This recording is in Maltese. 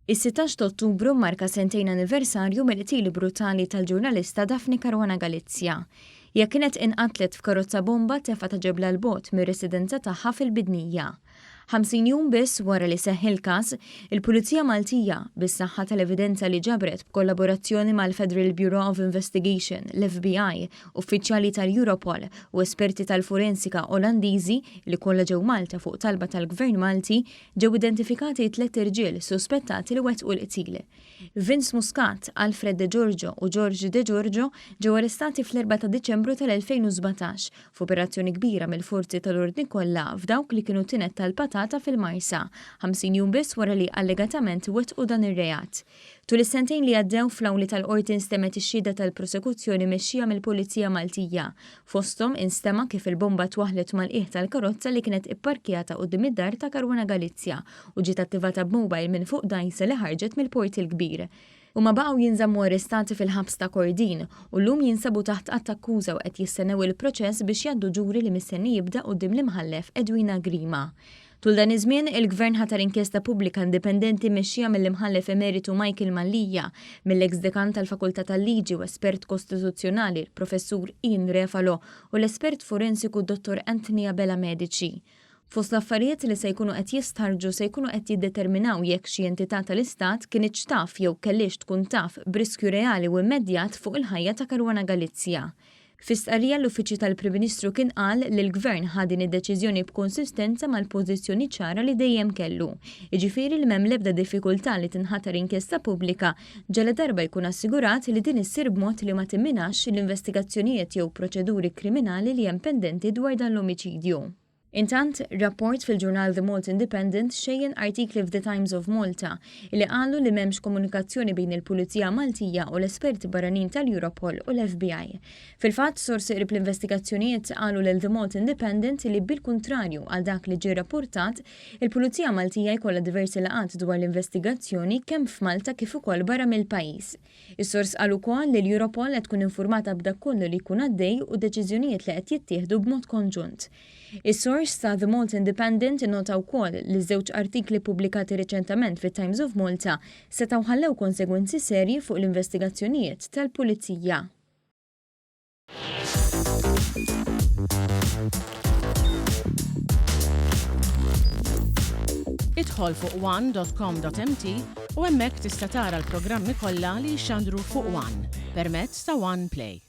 Is-16 ta' Ottubru marka sentejn anniversarju mill-qtil brutali tal-ġurnalista Daphne Caruana Galizia. Hija kienet inqatlet f'karozza bomba tefa' ta' ġebla l-bot mir-residenza tagħha fil-Bidnija. 50 jum biss wara li seħħ il-każ, il-Pulizija Maltija bis-saħħa tal-evidenza li ġabret b'kollaborazzjoni mal-Federal Bureau of Investigation, l-FBI, uffiċjali tal-Europol u esperti tal-forensika Olandiżi li kollha ġew Malta fuq talba tal-Gvern Malti, ġew identifikati 3 irġiel suspettati li wettqu l-qtil. Vince Muscat, Alfred De Giorgio u George De Giorgio ġew arrestati fl-4 ta' Diċembru tal-2017 f'operazzjoni kbira mill-forzi tal-ordni kollha f'dawk li kienu tinet tal-patata fil-Marsa, 50 jum biss wara li allegatament wettqu dan ir-reat. Tul is-sentejn li għaddew fl-awli tal-qorti instemet ix-xhieda tal-prosekuzzjoni mexxija mill-Pulizija Maltija. Fosthom instema kif il-bomba twaħlet mal-qiegħ tal-karozza li kienet ipparkjata quddiem id-dar ta' Caruana Galizia u ġiet attivata b'mowbajl minn fuq dajsa li ħarġet mill-port il-kbir. Huma baqgħu jinżammu arrestati fil-ħabs ta' Kordin u llum jinsabu taħt qatt akkuża u qed jistennew il-proċess biex jgħaddu ġuri li mistenni jibda quddiem l-imħallef Edwina Grima. Tul dan iż-żmien, il-Gvern ħatar inkjesta pubblika indipendenti mexxija mill-imħallef emeritu Michael Mallija, mill-eks dekan tal-Fakultà tal-Liġi u espert kostituzzjonali il-Professur Ian Refalo u l-espert forensiku Dr. Anthony Abela Medici. Fost l-affarijiet li se jkunu qed jistħarġu se jkunu qed jiddeterminaw jekk xi entità tal-Istat kienx taf jew kellix tkun taf b'riskju reali u immedjat fuq il-ħajja ta' Caruana Galizia. Fis-stqarrija l-Uffiċċju tal-Prim Ministru kien qal li l-Gvern ħa din id-deċiżjoni b'konsistenza mal-pożizzjoni ċara li dejjem kellu. Jiġifieri li m'hemm l-ebda diffikultà li tinħatar inkjesta pubblika ġala darba jkun assigurat li din issir b'mod li ma timminax l-investigazzjonijiet jew proċeduri kriminali li hemm pendenti dwar dan l-omiċidju. Intant, rapport fil-ġurnal The Malta Independent xejjen artikli f'The Times of Malta li qalu li m'hemmx komunikazzjoni bejn il-Pulizija Maltija u l-esperti barranin tal-Europol u l-FBI. Fil-fatt, sorsi qrib l-investigazzjonijiet qalu lil The Malta Independent li bil-kuntrarju għal dak li ġie rapportat, il-Pulizija Maltija jkollha diversi laqat dwar l-investigazzjoni kemm f'Malta kif ukoll barra mill-pajjiż. Is-sors qal ukoll li l-Europol qed tkun informata b'dak kollu li jkun għaddej u deċiżjonijiet li qed jittieħdu b'mod konġunt. Is-sors ta' The Malta Independent innota wkoll li żewġ artikli pubblikati riċentament fit-Times of Malta setgħu ħallew konsegwenzi serji fuq l-investigazzjonijiet tal-Pulizija. Idħol fuq one.com.mt u hemmhekk tista' tara l-programmi kollha li jxandru fuq One permezz ta' One Play.